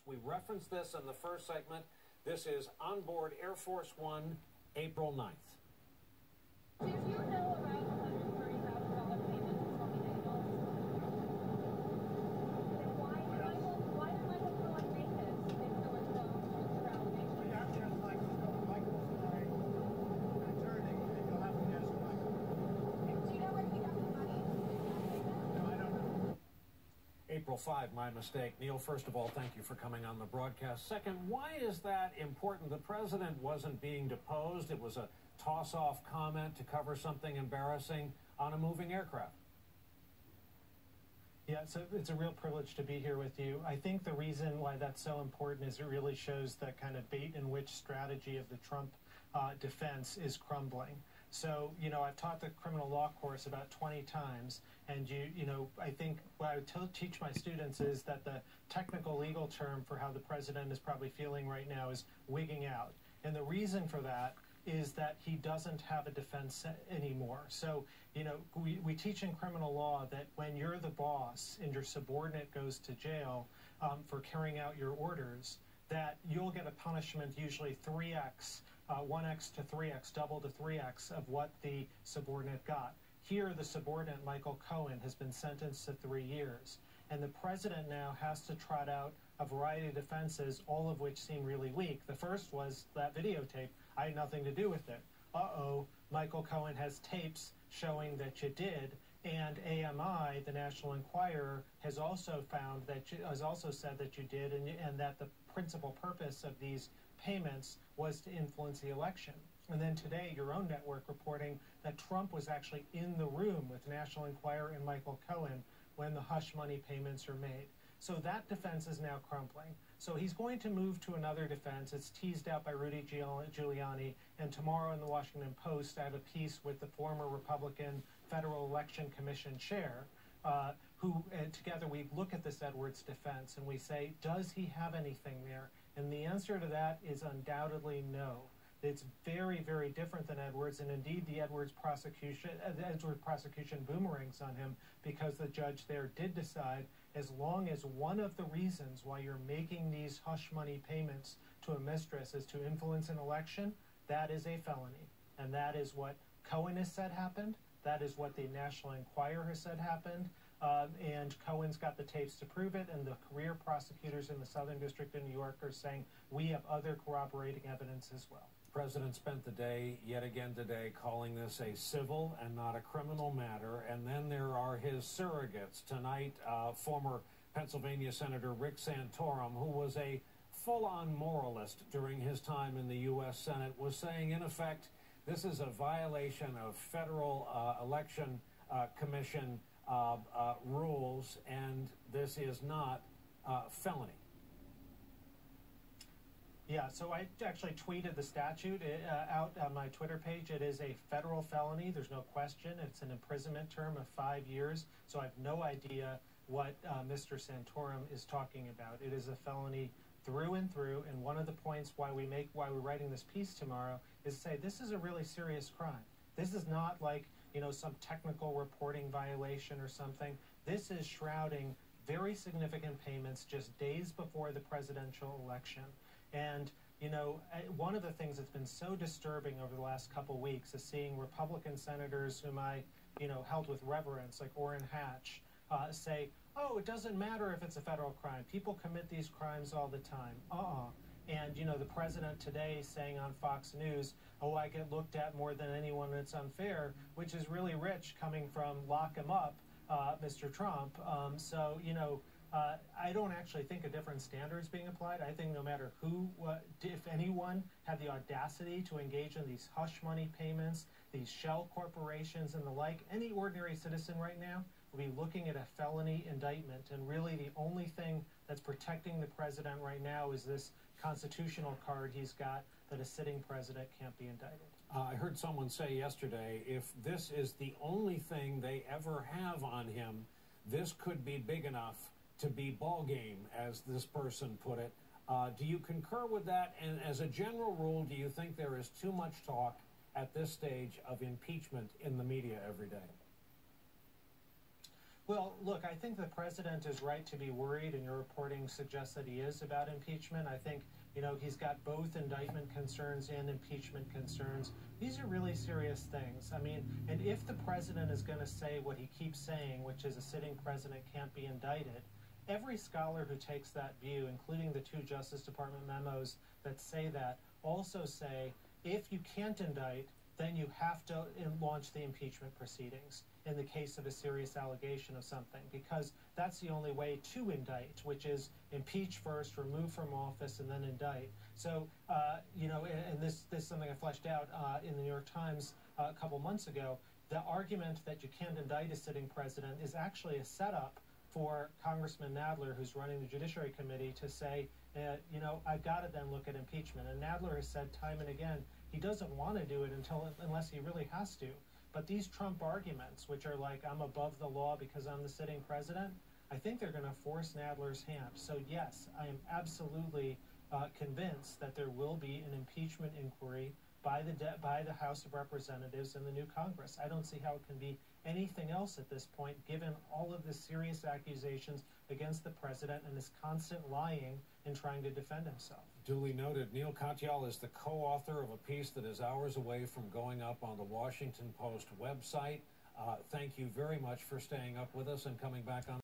We referenced this in the first segment. This is onboard Air Force One, April 9th. Did you know about $130,000 payments from the Eagles? Why did Michael Cohen make this if there was no truth around it? We have to ask Michael. Michael's my attorney, and you'll have to ask Michael. Do you know where he got the money? No, I don't know. April 5, my mistake. Neil, first of all, thank you for coming on the broadcast. Second, why is that important? The president wasn't being deposed. It was a toss-off comment to cover something embarrassing on a moving aircraft. Yeah, so it's a real privilege to be here with you. I think the reason why that's so important is it really shows the kind of bait and switch strategy of the Trump defense is crumbling. So, you know, I've taught the criminal law course about 20 times, and I think what I would teach my students is that the technical legal term for how the president is probably feeling right now is wigging out. And the reason for that is that he doesn't have a defense anymore. So, you know, we teach in criminal law that when you're the boss and your subordinate goes to jail for carrying out your orders, that you'll get a punishment usually 3x, 1x to 3x, double to 3x of what the subordinate got. Here, the subordinate, Michael Cohen, has been sentenced to 3 years. And the president now has to trot out a variety of defenses, all of which seem really weak. The first was that videotape. I had nothing to do with it. Uh-oh, Michael Cohen has tapes showing that you did, and AMI, the National Enquirer, has also found that has also said that you did, and that the principal purpose of these payments was to influence the election. And then today, your own network reporting that Trump was actually in the room with National Enquirer and Michael Cohen when the hush money payments are made. So that defense is now crumbling. So he's going to move to another defense. It's teased out by Rudy Giuliani, and tomorrow in the Washington Post, I have a piece with the former Republican Federal Election Commission chair, who together we look at this Edwards defense and we say, does he have anything there? And the answer to that is undoubtedly no. It's very, very different than Edwards, and indeed the Edwards prosecution boomerangs on him because the judge there did decide as long as one of the reasons why you're making these hush money payments to a mistress is to influence an election, that is a felony. And that is what Cohen has said happened. That is what the National Enquirer has said happened. And Cohen's got the tapes to prove it, and the career prosecutors in the Southern District of New York are saying we have other corroborating evidence as well. The president spent the day, yet again today, calling this a civil and not a criminal matter. And then there are his surrogates. Tonight, former Pennsylvania Senator Rick Santorum, who was a full-on moralist during his time in the U.S. Senate, was saying, in effect, this is a violation of federal election commission rules, and this is not felony. Yeah, so I actually tweeted the statute out on my Twitter page. It is a federal felony. There's no question. It's an imprisonment term of 5 years. So I have no idea what Mr. Santorum is talking about. It is a felony through and through. And one of the points why we're writing this piece tomorrow is to say this is a really serious crime. This is not like, you know, some technical reporting violation or something. This is shrouding very significant payments just days before the presidential election. And, you know, one of the things that's been so disturbing over the last couple weeks is seeing Republican senators whom I, you know, held with reverence, like Orrin Hatch, say, oh, it doesn't matter if it's a federal crime. People commit these crimes all the time. And, you know, the president today saying on Fox News, oh, I get looked at more than anyone, and it's unfair, which is really rich coming from lock him up, Mr. Trump. So, you know, I don't actually think a different standard is being applied. I think no matter who, if anyone, had the audacity to engage in these hush money payments, these shell corporations and the like, any ordinary citizen right now will be looking at a felony indictment. And really the only thing that's protecting the president right now is this constitutional card he's got that a sitting president can't be indicted. I heard someone say yesterday, if this is the only thing they ever have on him, this could be big enough to be ball game, as this person put it. Do you concur with that? And as a general rule, do you think there is too much talk at this stage of impeachment in the media every day? Well, look, I think the president is right to be worried, and your reporting suggests that he is about impeachment. I think, he's got both indictment concerns and impeachment concerns. These are really serious things. I mean, and if the president is going to say what he keeps saying, which is a sitting president can't be indicted, every scholar who takes that view, including the two Justice Department memos that say that, also say if you can't indict, then you have to launch the impeachment proceedings in the case of a serious allegation of something, because that's the only way to indict, which is impeach first, remove from office, and then indict. So, and this is something I fleshed out in the New York Times a couple months ago. The argument that you can't indict a sitting president is actually a setup for Congressman Nadler, who's running the Judiciary Committee, to say, I've got to then look at impeachment. And Nadler has said time and again he doesn't want to do it unless he really has to. But these Trump arguments, which are like, I'm above the law because I'm the sitting president, I think they're going to force Nadler's hand. So yes, I am absolutely convinced that there will be an impeachment inquiry by the House of Representatives and the new Congress. I don't see how it can be anything else at this point, given all of the serious accusations against the president and his constant lying in trying to defend himself. Duly noted. Neil Katyal is the co-author of a piece that is hours away from going up on the Washington Post website. Thank you very much for staying up with us and coming back on.